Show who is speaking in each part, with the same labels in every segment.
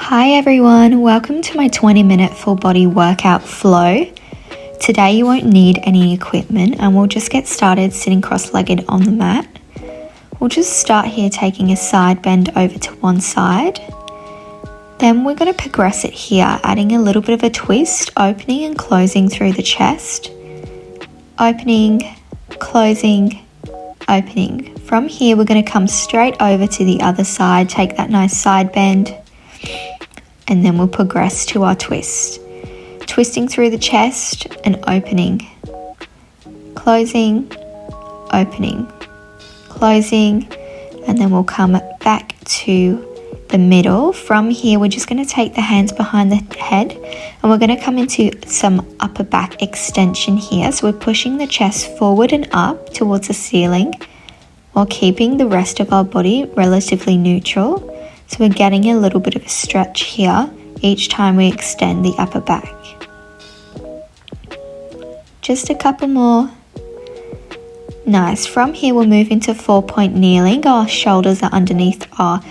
Speaker 1: Hi everyone, welcome to my 20-minute full body workout flow. Today you won't need any equipment and we'll just get started sitting cross-legged on the mat. We'll just start here taking a side bend over to one side. Then we're going to progress it here, adding a little bit of a twist, opening and closing through the chest. Opening, closing, opening. From here we're going to come straight over to the other side, take that nice side bend, and then we'll progress to our twist. Twisting through the chest and opening, closing, opening, closing, and then we'll come back to the middle. From here we're just going to take the hands behind the head and we're going to come into some upper back extension here. So we're pushing the chest forward and up towards the ceiling while keeping the rest of our body relatively neutral. So we're getting a little bit of a stretch here each time we extend the upper back. Just a couple more. Nice. From here we'll move into 4-point kneeling. Our shoulders are underneath our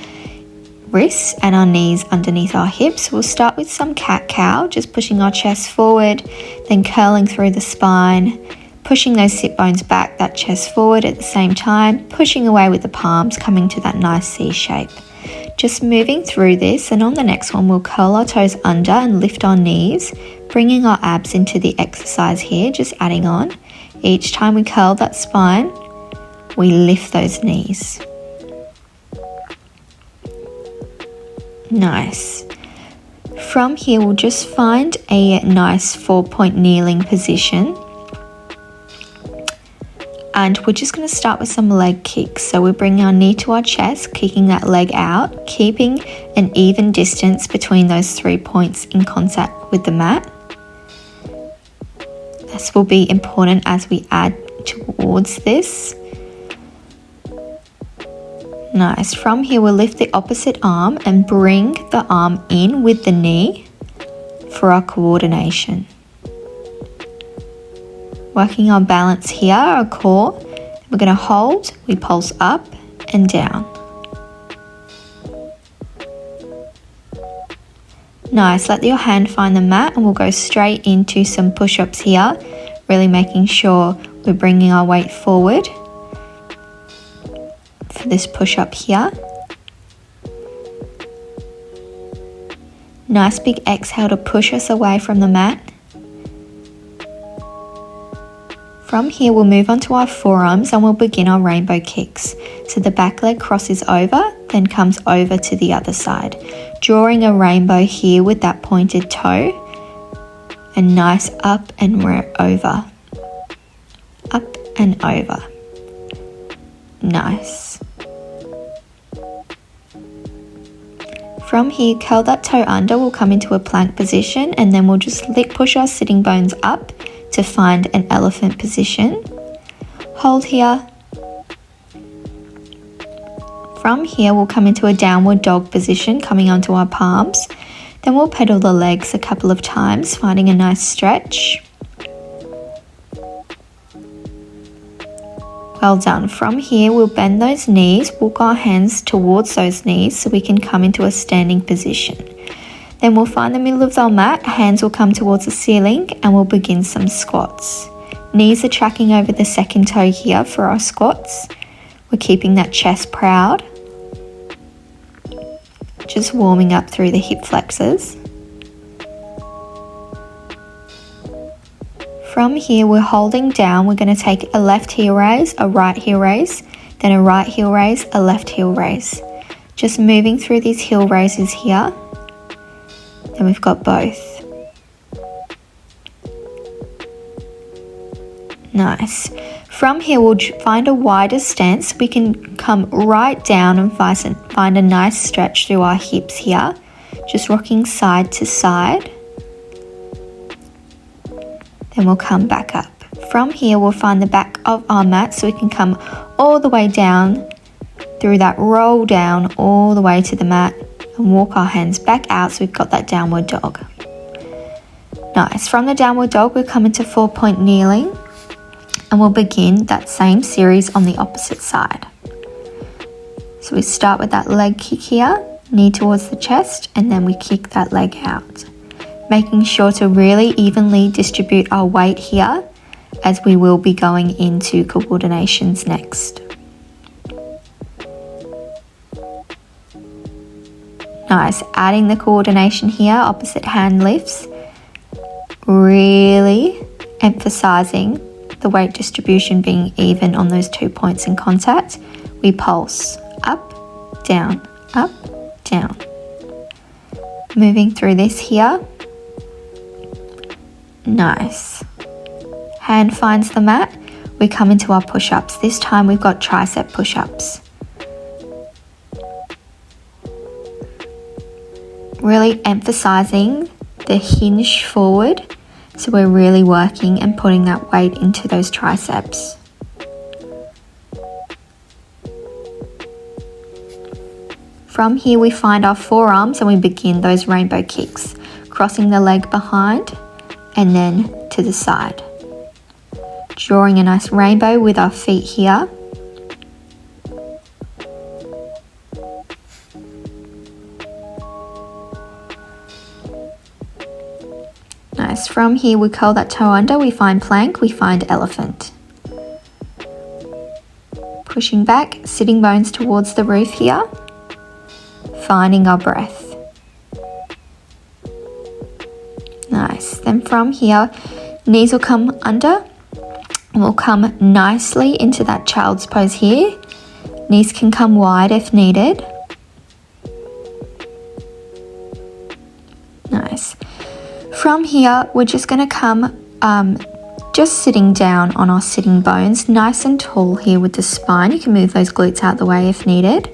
Speaker 1: wrists and our knees underneath our hips. We'll start with some cat-cow, just pushing our chest forward, then curling through the spine, pushing those sit bones back, that chest forward at the same time, pushing away with the palms, coming to that nice C shape. Just moving through this, and on the next one we'll curl our toes under and lift our knees, bringing our abs into the exercise here, just adding on. Each time we curl that spine, we lift those knees. Nice. From here we'll just find a nice 4-point kneeling position. And we're just going to start with some leg kicks. So we're bringing our knee to our chest, kicking that leg out, keeping an even distance between those 3 points in contact with the mat. This will be important as we add towards this. Nice. From here we'll lift the opposite arm and bring the arm in with the knee for our coordination. Working on balance here, our core. We're going to hold, we pulse up and down. Nice, let your hand find the mat and we'll go straight into some push-ups here, really making sure we're bringing our weight forward for this push-up here. Nice big exhale to push us away from the mat. From here we'll move on to our forearms and we'll begin our rainbow kicks. So the back leg crosses over, then comes over to the other side. Drawing a rainbow here with that pointed toe. And nice up and over. Up and over. Nice. From here, curl that toe under, we'll come into a plank position and then we'll just push our sitting bones up to find an elephant position. Hold here. From here we'll come into a downward dog position, coming onto our palms. Then we'll pedal the legs a couple of times, finding a nice stretch. Well done. From here we'll bend those knees, walk our hands towards those knees so we can come into a standing position. Then we'll find the middle of our mat, hands will come towards the ceiling and we'll begin some squats. Knees are tracking over the second toe here for our squats. We're keeping that chest proud. Just warming up through the hip flexors. From here we're holding down, we're going to take a left heel raise, a right heel raise, then a right heel raise, a left heel raise. Just moving through these heel raises here. And we've got both. Nice. From here we'll find a wider stance. We can come right down and find a nice stretch through our hips here. Just rocking side to side. Then we'll come back up. From here we'll find the back of our mat so we can come all the way down through that roll down all the way to the mat. And walk our hands back out so we've got that downward dog. Nice. From the downward dog we'll come into 4-point kneeling and we'll begin that same series on the opposite side. So we start with that leg kick here, knee towards the chest, and then we kick that leg out. Making sure to really evenly distribute our weight here, as we will be going into coordinations next. Nice, adding the coordination here, opposite hand lifts, really emphasizing the weight distribution being even on those 2 points in contact. We pulse up, down, up, down. Moving through this here. Nice. Hand finds the mat. We come into our push-ups. This time we've got tricep push-ups. Really emphasizing the hinge forward. So we're really working and putting that weight into those triceps. From here we find our forearms and we begin those rainbow kicks, crossing the leg behind and then to the side. Drawing a nice rainbow with our feet here. Nice. From here we curl that toe under, we find plank, we find elephant. Pushing back, sitting bones towards the roof here. Finding our breath. Nice. Then from here, knees will come under and we'll come nicely into that child's pose here. Knees can come wide if needed. Nice. From here, we're just going to come just sitting down on our sitting bones, nice and tall here with the spine. You can move those glutes out the way if needed.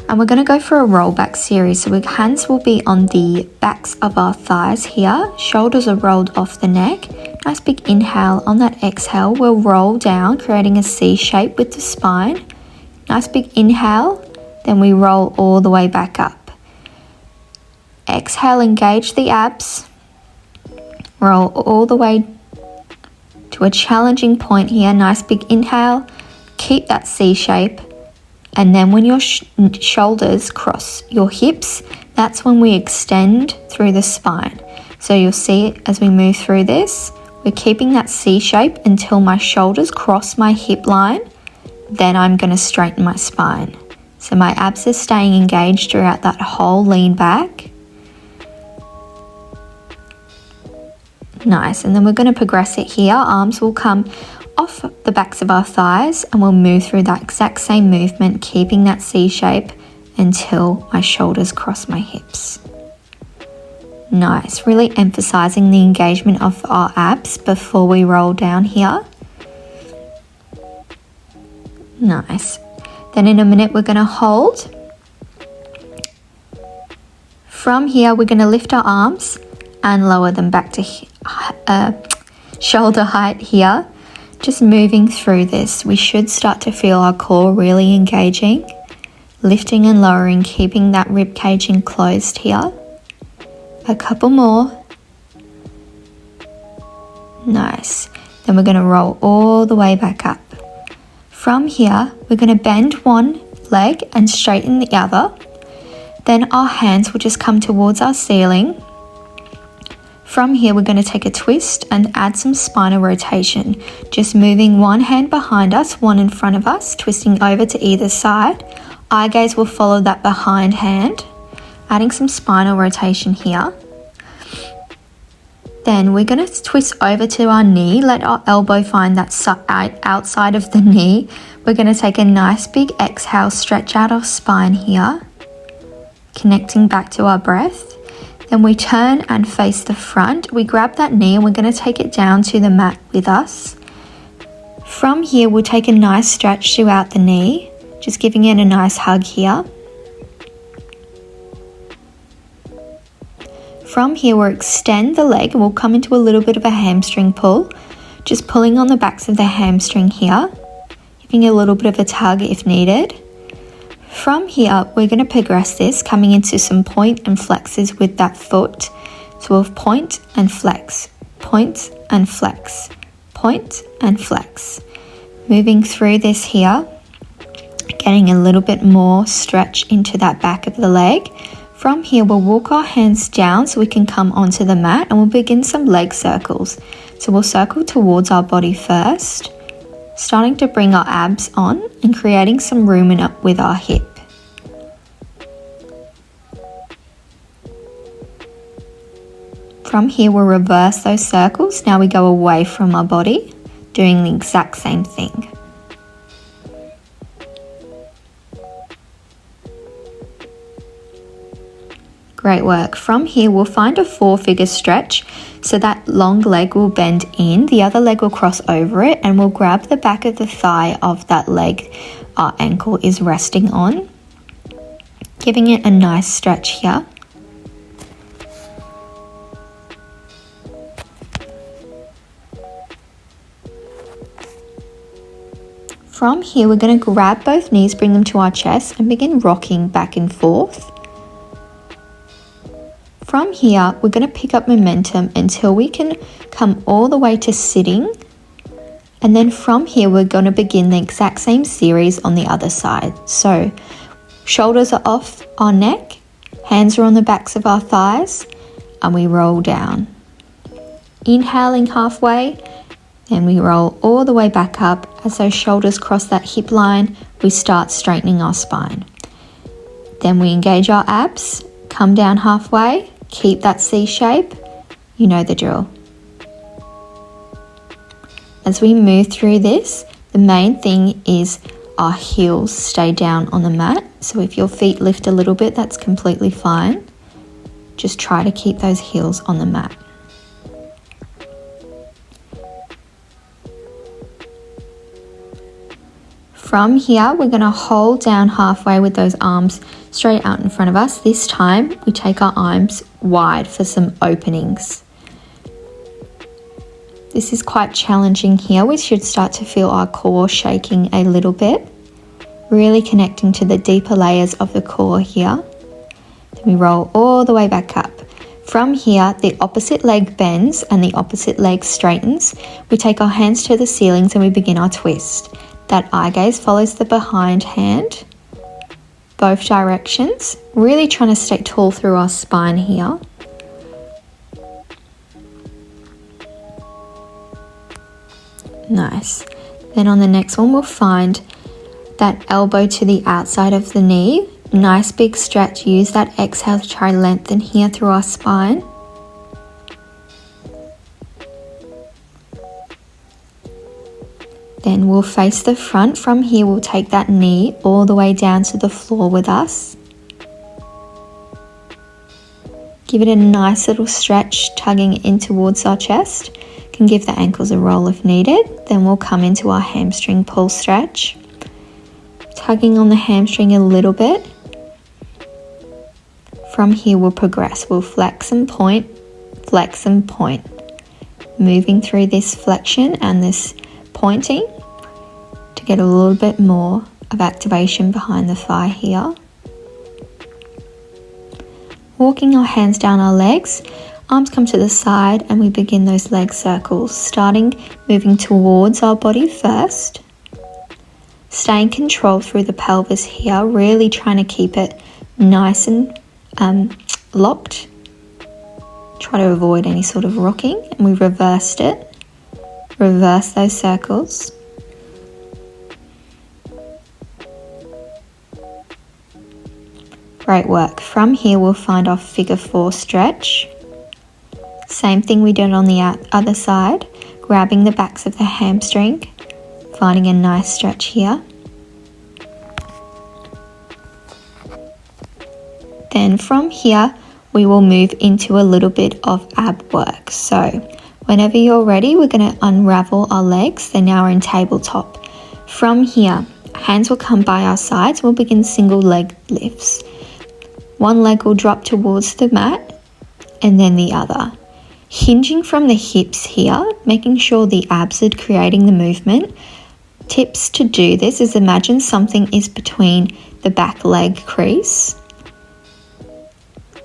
Speaker 1: And we're going to go for a roll back series. So our hands will be on the backs of our thighs here. Shoulders are rolled off the neck. Nice big inhale. On that exhale, we'll roll down, creating a C shape with the spine. Nice big inhale. Then we roll all the way back up. Exhale, engage the abs. Roll all the way to a challenging point here. Nice big inhale. Keep that C shape. And then when your shoulders cross your hips, that's when we extend through the spine. So you'll see as we move through this, we're keeping that C shape until my shoulders cross my hip line. Then I'm going to straighten my spine. So my abs are staying engaged throughout that whole lean back. Nice. And then we're going to progress it here. Arms will come off the backs of our thighs and we'll move through that exact same movement, keeping that C shape until my shoulders cross my hips. Nice. Really emphasizing the engagement of our abs before we roll down here. Nice. Then in a minute we're going to hold. From here we're going to lift our arms and lower them back to shoulder height here. Just moving through this, we should start to feel our core really engaging, lifting and lowering, keeping that rib cage enclosed here. A couple more. Nice. Then we're going to roll all the way back up. From here, we're going to bend one leg and straighten the other. Then our hands will just come towards our ceiling. From here, we're going to take a twist and add some spinal rotation. Just moving one hand behind us, one in front of us, twisting over to either side. Eye gaze will follow that behind hand, adding some spinal rotation here. Then we're going to twist over to our knee, let our elbow find that outside of the knee. We're going to take a nice big exhale, stretch out our spine here, connecting back to our breath. Then we turn and face the front. We grab that knee and we're going to take it down to the mat with us. From here, we'll take a nice stretch throughout the knee, just giving it a nice hug here. From here, we'll extend the leg and we'll come into a little bit of a hamstring pull, just pulling on the backs of the hamstring here, giving it a little bit of a tug if needed. From here, we're going to progress this, coming into some point and flexes with that foot. So we'll point and flex, point and flex, point and flex. Moving through this here, getting a little bit more stretch into that back of the leg. From here, we'll walk our hands down so we can come onto the mat, and we'll begin some leg circles. So we'll circle towards our body first, starting to bring our abs on and creating some room with our hip. From here, we'll reverse those circles. Now we go away from our body, doing the exact same thing. Great work. From here, we'll find a 4-figure stretch. So that long leg will bend in, the other leg will cross over it, and we'll grab the back of the thigh of that leg our ankle is resting on, giving it a nice stretch here. From here, we're going to grab both knees, bring them to our chest, and begin rocking back and forth. From here, we're going to pick up momentum until we can come all the way to sitting. And then from here, we're going to begin the exact same series on the other side. So, shoulders are off our neck, hands are on the backs of our thighs, and we roll down. Inhaling halfway, then we roll all the way back up. As those shoulders cross that hip line, we start straightening our spine. Then we engage our abs, come down halfway, keep that C shape, you know the drill. As we move through this, the main thing is our heels stay down on the mat. So if your feet lift a little bit, that's completely fine. Just try to keep those heels on the mat. From here, we're going to hold down halfway with those arms straight out in front of us. This time, we take our arms wide for some openings. This is quite challenging here. We should start to feel our core shaking a little bit, really connecting to the deeper layers of the core here. Then we roll all the way back up. From here, the opposite leg bends and the opposite leg straightens. We take our hands to the ceilings and we begin our twist. That eye gaze follows the behind hand, both directions, really trying to stay tall through our spine here. Nice. Then on the next one, we'll find that elbow to the outside of the knee. Nice big stretch. Use that exhale to try lengthen here through our spine. Then we'll face the front. From here, we'll take that knee all the way down to the floor with us. Give it a nice little stretch, tugging in towards our chest. Can give the ankles a roll if needed. Then we'll come into our hamstring pull stretch. Tugging on the hamstring a little bit. From here, we'll progress. We'll flex and point, moving through this flexion and this pointing to get a little bit more of activation behind the thigh here. Walking our hands down our legs, arms come to the side, and we begin those leg circles, starting moving towards our body first. Staying controlled through the pelvis here, really trying to keep it nice and locked. Try to avoid any sort of rocking, and we reversed it. Reverse those circles. Great work. From here, we'll find our figure 4 stretch. Same thing we did on the other side, grabbing the backs of the hamstring, finding a nice stretch here. Then from here, we will move into a little bit of ab work. So whenever you're ready, we're going to unravel our legs. They now are in tabletop. From here, hands will come by our sides. We'll begin single leg lifts. One leg will drop towards the mat and then the other. Hinging from the hips here, making sure the abs are creating the movement. Tips to do this is imagine something is between the back leg crease.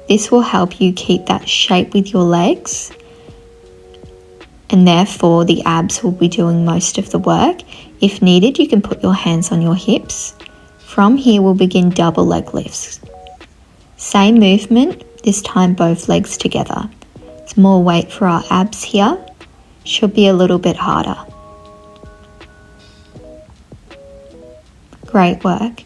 Speaker 1: This will help you keep that shape with your legs, and therefore the abs will be doing most of the work. If needed, you can put your hands on your hips From here, we'll begin double leg lifts. Same movement, this time both legs together. It's more weight for our abs here. Should be a little bit harder. Great work.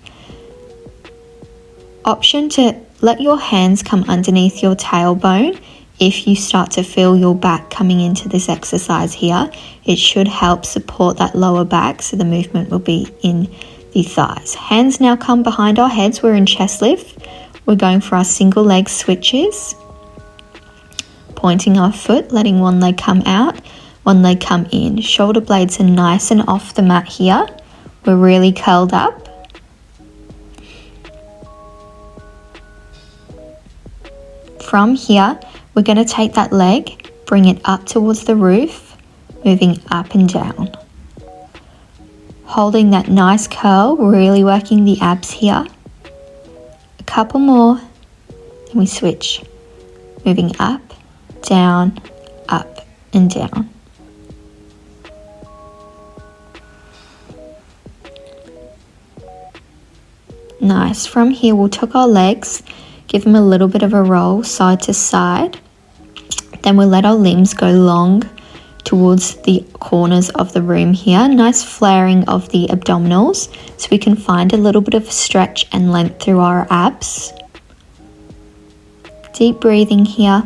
Speaker 1: Option to let your hands come underneath your tailbone. If you start to feel your back coming into this exercise here, it should help support that lower back, so the movement will be in the thighs. Hands now come behind our heads. We're in chest lift. We're going for our single leg switches. Pointing our foot, letting one leg come out, one leg come in. Shoulder blades are nice and off the mat here. We're really curled up. From here, we're going to take that leg, bring it up towards the roof, moving up and down. Holding that nice curl, really working the abs here. A couple more, then we switch. Moving up, down, up and down. Nice. From here, we'll tuck our legs, give them a little bit of a roll side to side. Then we'll let our limbs go long towards the corners of the room here. Nice flaring of the abdominals so we can find a little bit of stretch and length through our abs. Deep breathing here.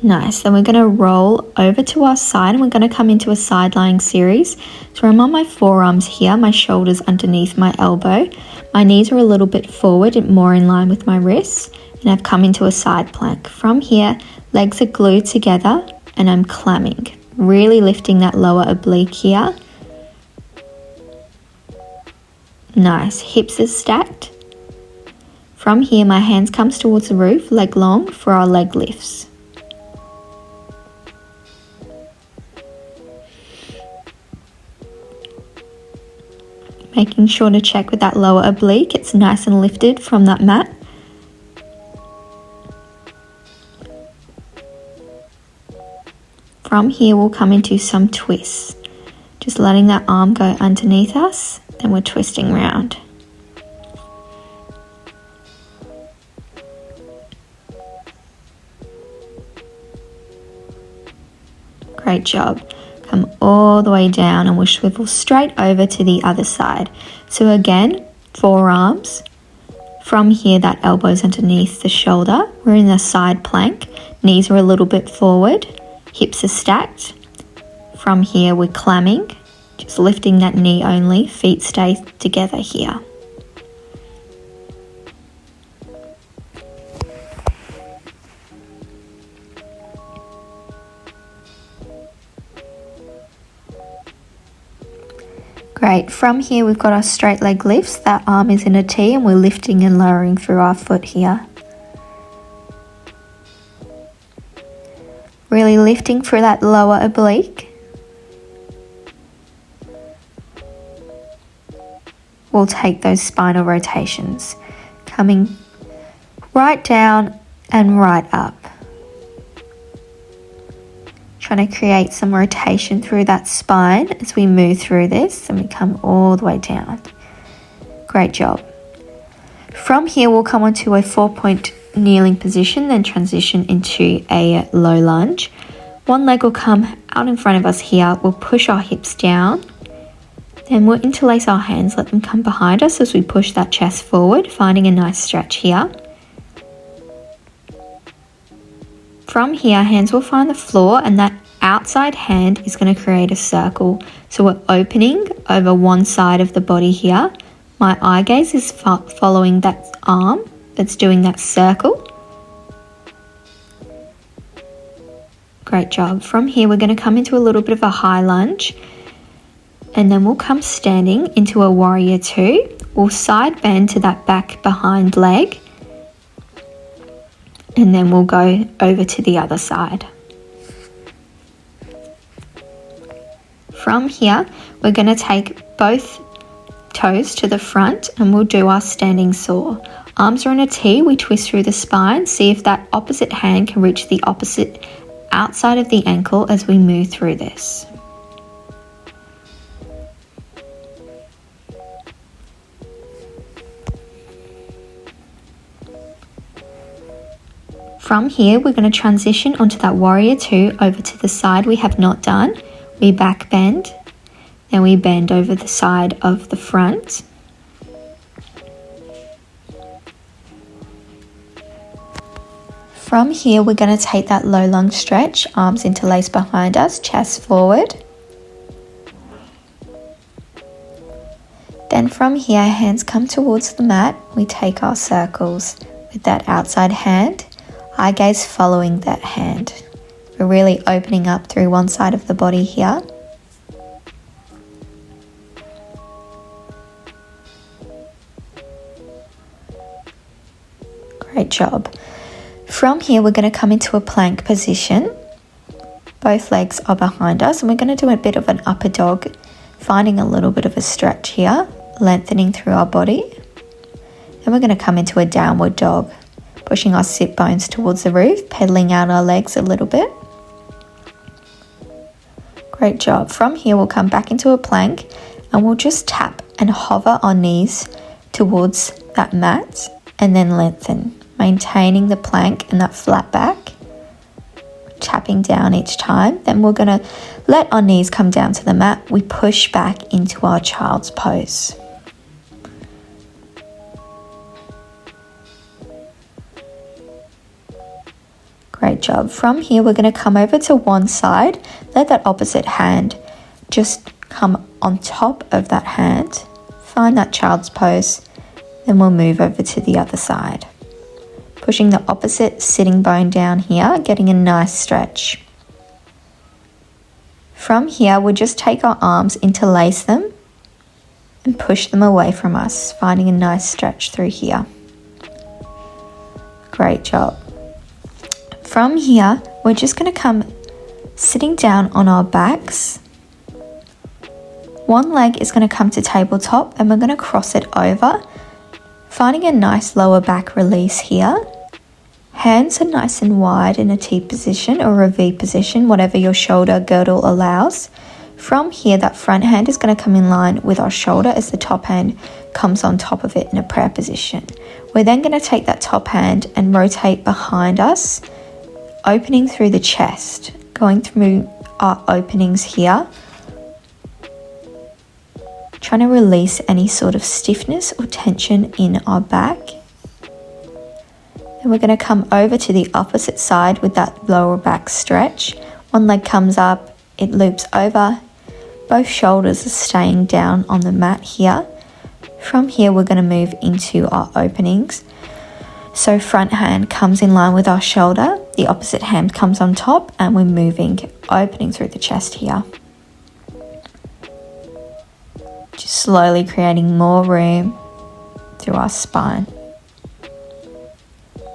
Speaker 1: Nice, then we're going to roll over to our side and we're going to come into a side lying series. So I'm on my forearms here, my shoulders underneath my elbow. My knees are a little bit forward and more in line with my wrists, and I've come into a side plank. From here, legs are glued together and I'm clamming, really lifting that lower oblique here. Nice, hips are stacked. From here, my hands comes towards the roof, leg long for our leg lifts. Making sure to check with that lower oblique, it's nice and lifted from that mat. From here, we'll come into some twists. Just letting that arm go underneath us, then we're twisting round. Great job. Come all the way down and we'll swivel straight over to the other side. So again, forearms. From here, that elbow's underneath the shoulder. We're in a side plank. Knees are a little bit forward. Hips are stacked. From here, we're clamming. Just lifting that knee only. Feet stay together here. Great, from here we've got our straight leg lifts. That arm is in a T and we're lifting and lowering through our foot here. Really lifting through that lower oblique. We'll take those spinal rotations. Coming right down and right up. Trying to create some rotation through that spine as we move through this and we come all the way down. Great job. From here, we'll come onto a 4-point kneeling position, then transition into a low lunge. One leg will come out in front of us here. We'll push our hips down. Then we'll interlace our hands, let them come behind us as we push that chest forward, finding a nice stretch here. From here, hands will find the floor and that outside hand is going to create a circle. So we're opening over one side of the body here. My eye gaze is following that arm that's doing that circle. Great job. From here, we're going to come into a little bit of a high lunge and then we'll come standing into a warrior two. We'll side bend to that back behind leg. And then we'll go over to the other side. From here, we're going to take both toes to the front and we'll do our standing saw. Arms are in a T, we twist through the spine, see if that opposite hand can reach the opposite outside of the ankle as we move through this. From here, we're going to transition onto that warrior two over to the side we have not done. We back bend, then we bend over the side of the front. From here, we're going to take that low lunge stretch, arms interlaced behind us, chest forward. Then from here, hands come towards the mat. We take our circles with that outside hand, eye gaze following that hand. We're really opening up through one side of the body here. Great job. From here, we're going to come into a plank position. Both legs are behind us, and we're going to do a bit of an upper dog, finding a little bit of a stretch here, lengthening through our body. Then we're going to come into a downward dog, pushing our sit bones towards the roof, pedaling out our legs a little bit. Great job. From here, we'll come back into a plank, and we'll just tap and hover our knees towards that mat, and then lengthen, maintaining the plank and that flat back, tapping down each time. Then we're going to let our knees come down to the mat. We push back into our child's pose. Great job. From here, we're going to come over to one side, let that opposite hand just come on top of that hand, find that child's pose, then we'll move over to the other side. Pushing the opposite sitting bone down here, getting a nice stretch. From here, we'll just take our arms, interlace them, and push them away from us, finding a nice stretch through here. Great job. From here, we're just going to come sitting down on our backs. One leg is going to come to tabletop, and we're going to cross it over, finding a nice lower back release here. Hands are nice and wide in a T position or a V position, whatever your shoulder girdle allows. From here, that front hand is going to come in line with our shoulder as the top hand comes on top of it in a prayer position. We're then going to take that top hand and rotate behind us, opening through the chest, going through our openings here, trying to release any sort of stiffness or tension in our back. And we're going to come over to the opposite side with that lower back stretch. One leg comes up, it loops over. Both shoulders are staying down on the mat here. From here, we're going to move into our openings. So front hand comes in line with our shoulder, the opposite hand comes on top, and we're moving, opening through the chest here. Just slowly creating more room through our spine.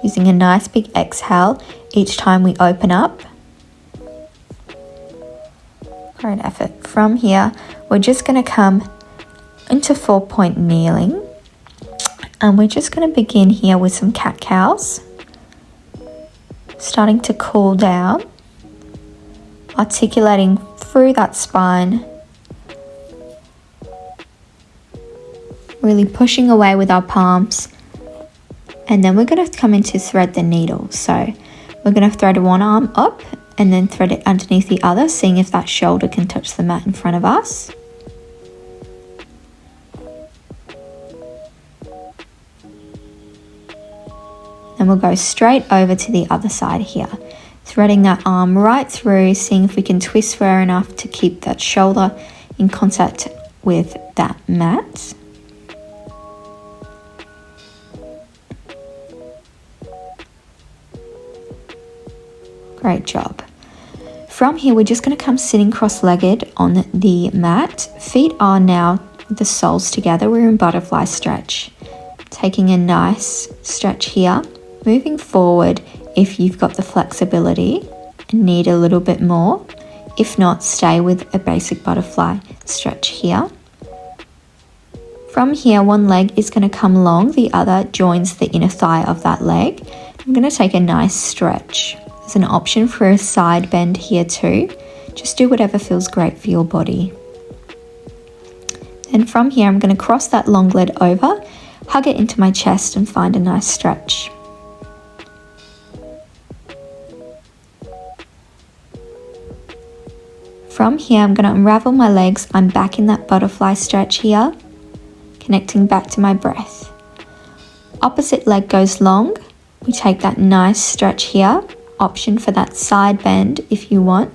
Speaker 1: Using a nice big exhale each time we open up. Great effort. From here, we're just going to come into 4-point kneeling. And we're just going to begin here with some cat-cows. Starting to cool down. Articulating through that spine. Really pushing away with our palms. And then we're going to come into thread the needle. So we're going to thread one arm up and then thread it underneath the other, seeing if that shoulder can touch the mat in front of us. And we'll go straight over to the other side here. Threading that arm right through, seeing if we can twist far enough to keep that shoulder in contact with that mat. Great job. From here, we're just going to come sitting cross-legged on the mat. Feet are now the soles together. We're in butterfly stretch. Taking a nice stretch here. Moving forward if you've got the flexibility and need a little bit more. If not, stay with a basic butterfly stretch here. From here, one leg is going to come long, the other joins the inner thigh of that leg. I'm going to take a nice stretch. There's an option for a side bend here too. Just do whatever feels great for your body. Then from here, I'm going to cross that long leg over, hug it into my chest and find a nice stretch. From here, I'm going to unravel my legs. I'm back in that butterfly stretch here, connecting back to my breath. Opposite leg goes long. We take that nice stretch here. Option for that side bend if you want.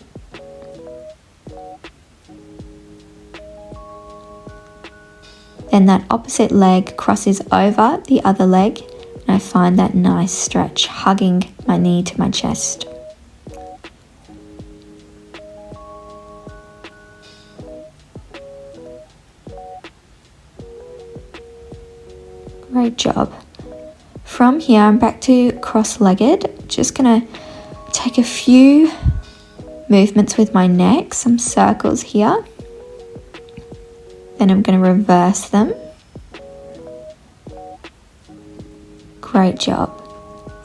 Speaker 1: Then that opposite leg crosses over the other leg, and I find that nice stretch, hugging my knee to my chest. Great job. From here, I'm back to cross-legged. Just gonna take a few movements with my neck, some circles here. Then I'm gonna reverse them. Great job.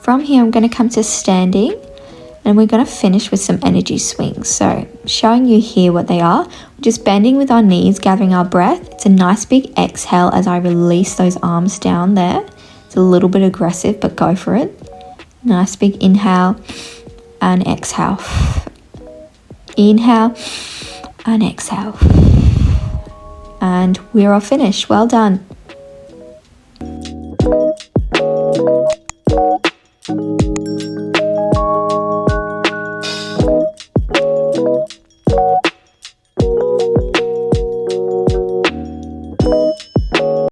Speaker 1: From here, I'm gonna come to standing, and we're gonna finish with some energy swings. So showing you here what they are. We're just bending with our knees, gathering our breath. It's a nice big exhale as I release those arms down there. It's a little bit aggressive, but go for it. Nice big inhale and exhale. Inhale and exhale. And we're all finished. Well done.